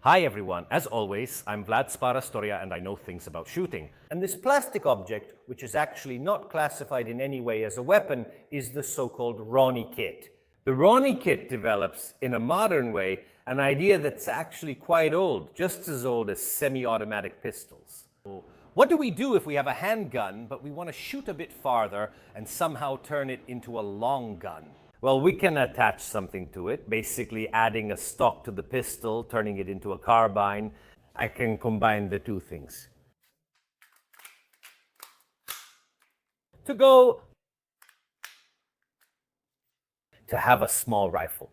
Hi everyone, as always, I'm Vlad Sparastoria and I know things about shooting. And this plastic object, which is actually not classified in any way as a weapon, is the so-called Roni Kit. The Roni Kit develops, in a modern way, an idea that's actually quite old, just as old as semi-automatic pistols. What do we do if we have a handgun, but we want to shoot a bit farther and somehow turn it into a long gun? Well, we can attach something to it, basically adding a stock to the pistol, turning it into a carbine. I can combine the two things. To have a small rifle.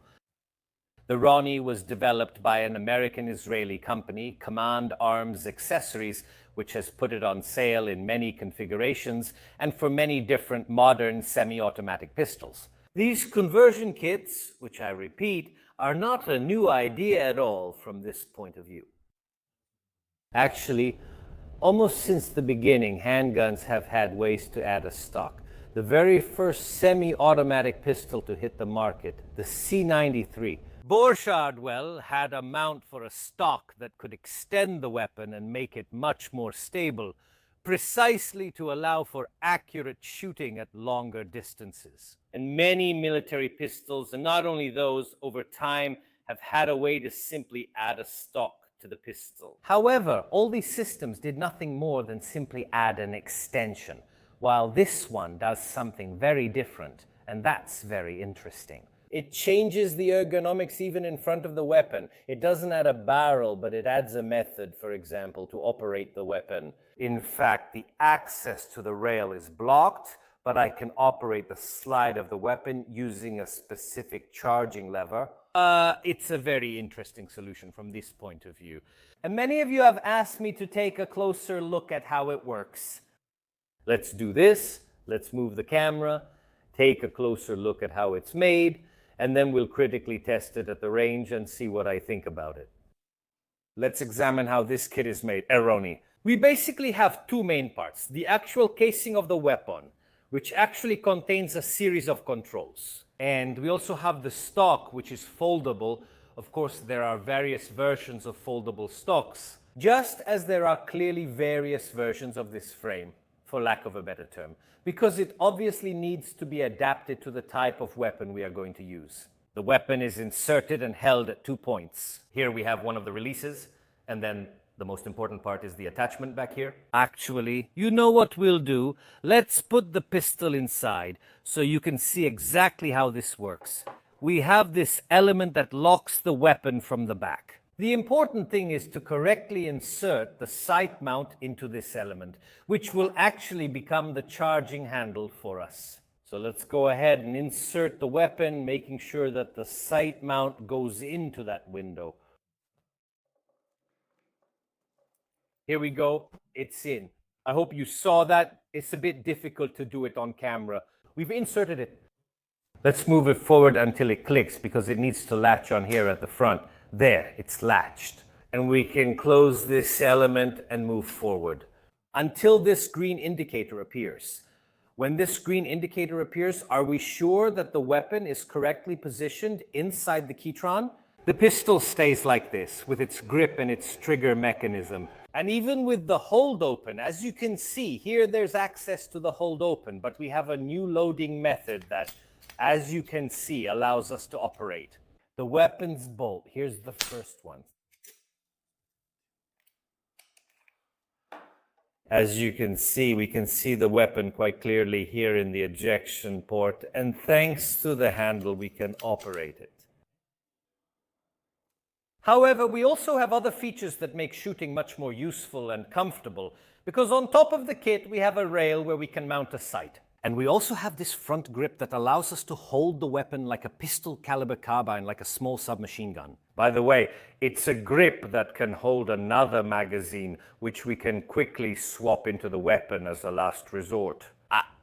The Roni was developed by an American-Israeli company, Command Arms Accessories, which has put it on sale in many configurations and for many different modern semi-automatic pistols. These conversion kits, which I repeat, are not a new idea at all from this point of view. Actually, almost since the beginning, handguns have had ways to add a stock. The very first semi-automatic pistol to hit the market, the C93, Borchard had a mount for a stock that could extend the weapon and make it much more stable, precisely to allow for accurate shooting at longer distances. And many military pistols, and not only those, over time have had a way to simply add a stock to the pistol. However, all these systems did nothing more than simply add an extension, while this one does something very different, and that's very interesting. It changes the ergonomics even in front of the weapon. It doesn't add a barrel, but it adds a method, for example, to operate the weapon. In fact, the access to the rail is blocked, but I can operate the slide of the weapon using a specific charging lever. It's a very interesting solution from this point of view. And many of you have asked me to take a closer look at how it works. Let's do this. Let's move the camera, take a closer look at how it's made, and then we'll critically test it at the range and see what I think about it. Let's examine how this kit is made. Roni. We basically have two main parts. The actual casing of the weapon, which actually contains a series of controls. And we also have the stock, which is foldable. Of course, there are various versions of foldable stocks, just as there are clearly various versions of this frame, for lack of a better term, because it obviously needs to be adapted to the type of weapon we are going to use. The weapon is inserted and held at 2 points. Here we have one of the releases, and then the most important part is the attachment back here. Actually, you know what we'll do? Let's put the pistol inside so you can see exactly how this works. We have this element that locks the weapon from the back. The important thing is to correctly insert the sight mount into this element, which will actually become the charging handle for us. So let's go ahead and insert the weapon, making sure that the sight mount goes into that window. Here we go, it's in. I hope you saw that. It's a bit difficult to do it on camera. We've inserted it. Let's move it forward until it clicks because it needs to latch on here at the front. There, it's latched. And we can close this element and move forward until this green indicator appears. When this green indicator appears, are we sure that the weapon is correctly positioned inside the keytron? The pistol stays like this, with its grip and its trigger mechanism. And even with the hold open, as you can see, here there's access to the hold open, but we have a new loading method that, as you can see, allows us to operate. The weapon's bolt, here's the first one. As you can see, we can see the weapon quite clearly here in the ejection port, and thanks to the handle, we can operate it. However, we also have other features that make shooting much more useful and comfortable, because on top of the kit, we have a rail where we can mount a sight. And we also have this front grip that allows us to hold the weapon like a pistol caliber carbine, like a small submachine gun. By the way, it's a grip that can hold another magazine, which we can quickly swap into the weapon as a last resort.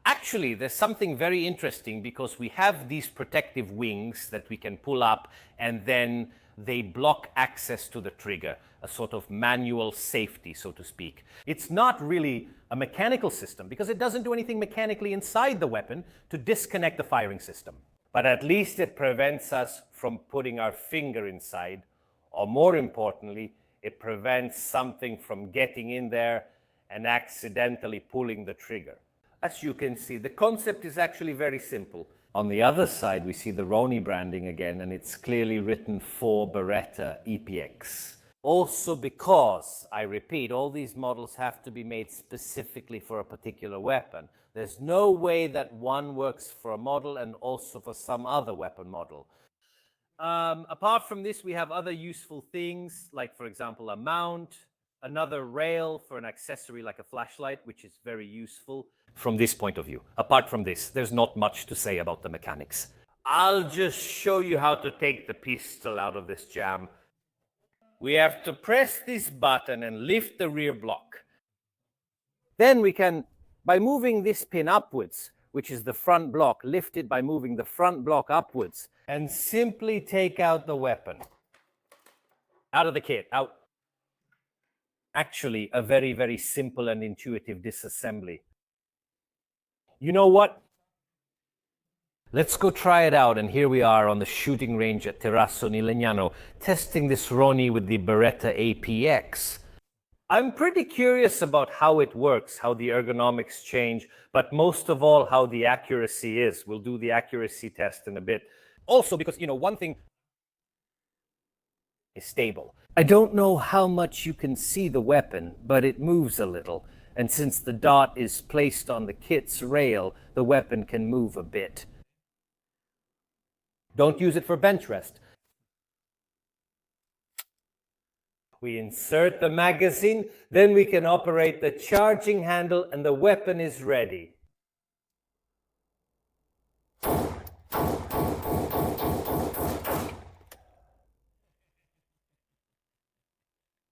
Actually, there's something very interesting because we have these protective wings that we can pull up and then they block access to the trigger, a sort of manual safety, so to speak. It's not really a mechanical system because it doesn't do anything mechanically inside the weapon to disconnect the firing system. But at least it prevents us from putting our finger inside or more importantly, it prevents something from getting in there and accidentally pulling the trigger. As you can see, the concept is actually very simple. On the other side, we see the Roni branding again, and it's clearly written for Beretta EPX. Also because, I repeat, all these models have to be made specifically for a particular weapon. There's no way that one works for a model and also for some other weapon model. Apart from this, we have other useful things, like, for example, a mount, another rail for an accessory like a flashlight, which is very useful from this point of view. Apart from this, there's not much to say about the mechanics. I'll just show you how to take the pistol out of this jam. We have to press this button and lift the rear block. Then we can, by moving this pin upwards, which is the front block, lift it by moving the front block upwards, and simply take out the weapon. Out of the kit, out. Actually, a very, very simple and intuitive disassembly. You know what? Let's go try it out, and here we are on the shooting range at Terrasso di Legnano, testing this Roni with the Beretta APX. I'm pretty curious about how it works, how the ergonomics change, but most of all, how the accuracy is. We'll do the accuracy test in a bit. Also, because, one thing is stable. I don't know how much you can see the weapon, but it moves a little. And since the dot is placed on the kit's rail, the weapon can move a bit. Don't use it for bench rest. We insert the magazine, then we can operate the charging handle and the weapon is ready.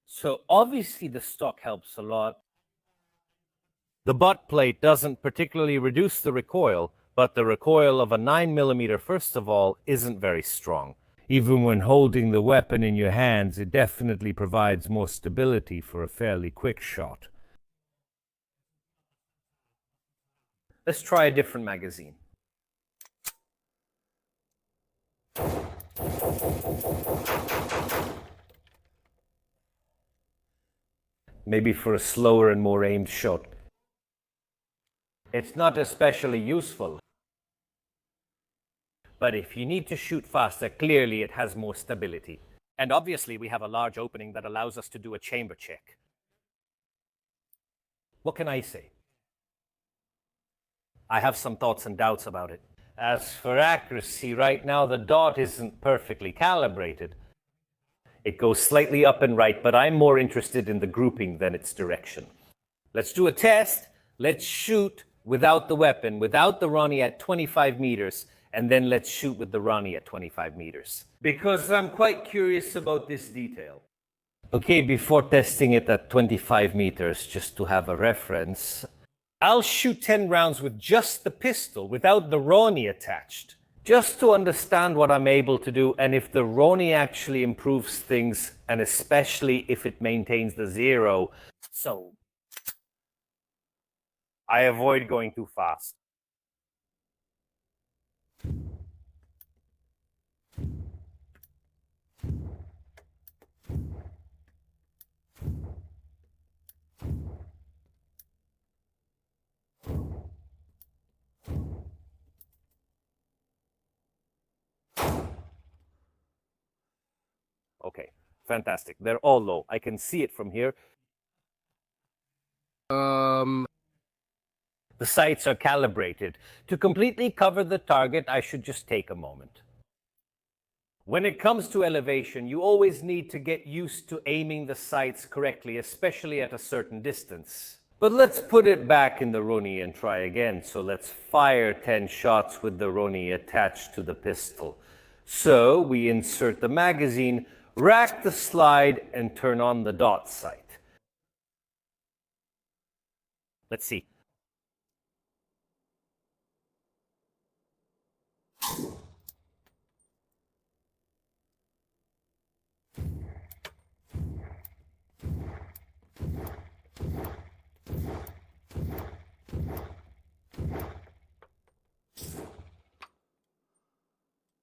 So obviously the stock helps a lot. The butt plate doesn't particularly reduce the recoil, but the recoil of a 9mm, first of all, isn't very strong. Even when holding the weapon in your hands, it definitely provides more stability for a fairly quick shot. Let's try a different magazine. Maybe for a slower and more aimed shot. It's not especially useful. But if you need to shoot faster, clearly it has more stability. And obviously we have a large opening that allows us to do a chamber check. What can I say? I have some thoughts and doubts about it. As for accuracy, right now the dot isn't perfectly calibrated. It goes slightly up and right, but I'm more interested in the grouping than its direction. Let's do a test. Let's shoot without the weapon, without the Roni at 25 meters, and then let's shoot with the Roni at 25 meters. Because I'm quite curious about this detail. Okay, before testing it at 25 meters, just to have a reference, I'll shoot 10 rounds with just the pistol, without the Roni attached. Just to understand what I'm able to do, and if the Roni actually improves things, and especially if it maintains the zero. So, I avoid going too fast. Okay, fantastic. They're all low. I can see it from here. The sights are calibrated. To completely cover the target, I should just take a moment. When it comes to elevation, you always need to get used to aiming the sights correctly, especially at a certain distance. But let's put it back in the Roni and try again. So let's fire 10 shots with the Roni attached to the pistol. So we insert the magazine, rack the slide, and turn on the dot sight. Let's see.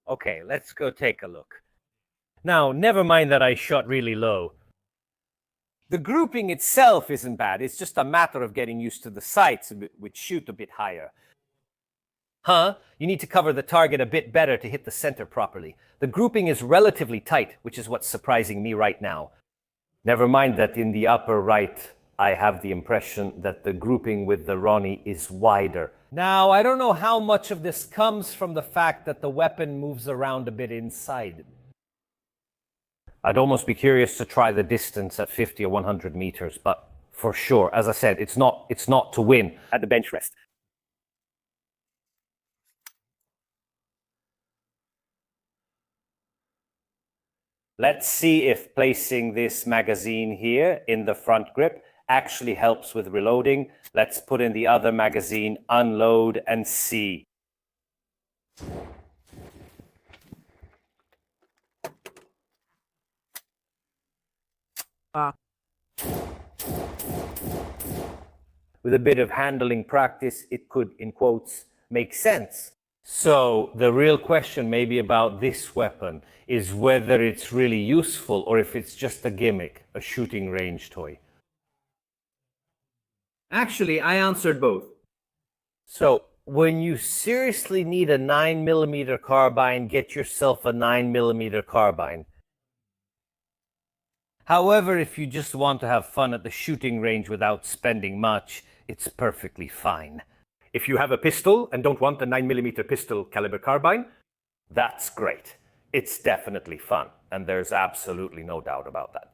Okay, let's go take a look. Now, never mind that I shot really low. The grouping itself isn't bad, it's just a matter of getting used to the sights, which shoot a bit higher. Huh? You need to cover the target a bit better to hit the center properly. The grouping is relatively tight, which is what's surprising me right now. Never mind that in the upper right, I have the impression that the grouping with the Roni is wider. Now, I don't know how much of this comes from the fact that the weapon moves around a bit inside. I'd almost be curious to try the distance at 50 or 100 meters, but for sure, as I said, it's not to win at the bench rest. Let's see if placing this magazine here in the front grip actually helps with reloading. Let's put in the other magazine, unload, and see. With a bit of handling practice, it could, in quotes, make sense. So the real question maybe about this weapon is whether it's really useful or if it's just a gimmick, a shooting range toy. Actually, I answered both. So when you seriously need a 9mm carbine, get yourself a 9mm carbine. However, if you just want to have fun at the shooting range without spending much, it's perfectly fine. If you have a pistol and don't want a 9mm pistol caliber carbine, that's great. It's definitely fun, and there's absolutely no doubt about that.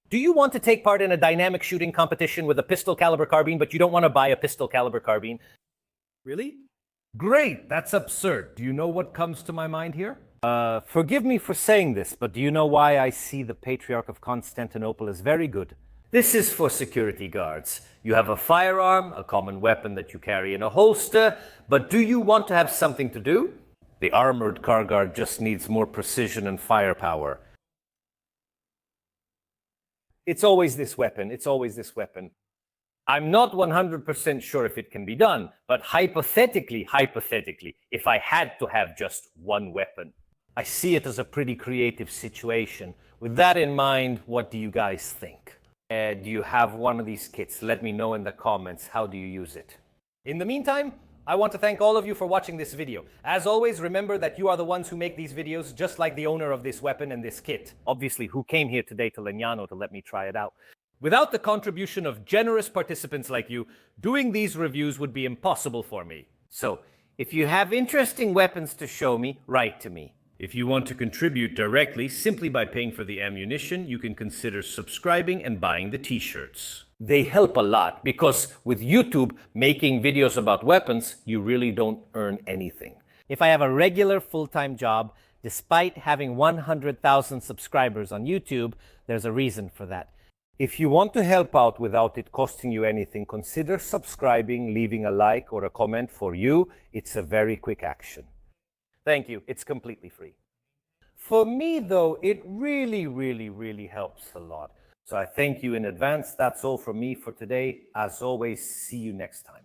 Do you want to take part in a dynamic shooting competition with a pistol caliber carbine, but you don't want to buy a pistol caliber carbine? Really? Great, that's absurd. Do you know what comes to my mind here? Forgive me for saying this, but do you know why I see the Patriarch of Constantinople as very good? This is for security guards. You have a firearm, a common weapon that you carry in a holster, but do you want to have something to do? The armored car guard just needs more precision and firepower. It's always this weapon, it's always this weapon. I'm not 100% sure if it can be done, but hypothetically, if I had to have just one weapon, I see it as a pretty creative situation. With that in mind, what do you guys think? Do you have one of these kits? Let me know in the comments. How do you use it? In the meantime, I want to thank all of you for watching this video. As always, remember that you are the ones who make these videos, just like the owner of this weapon and this kit. Obviously, who came here today to Legnano to let me try it out. Without the contribution of generous participants like you, doing these reviews would be impossible for me. So, if you have interesting weapons to show me, write to me. If you want to contribute directly, simply by paying for the ammunition, you can consider subscribing and buying the t-shirts. They help a lot because with YouTube making videos about weapons, you really don't earn anything. If I have a regular full-time job, despite having 100,000 subscribers on YouTube, there's a reason for that. If you want to help out without it costing you anything, consider subscribing, leaving a like or a comment. For you, it's a very quick action. Thank you. It's completely free. For me, though, it really helps a lot. So I thank you in advance. That's all from me for today. As always, see you next time.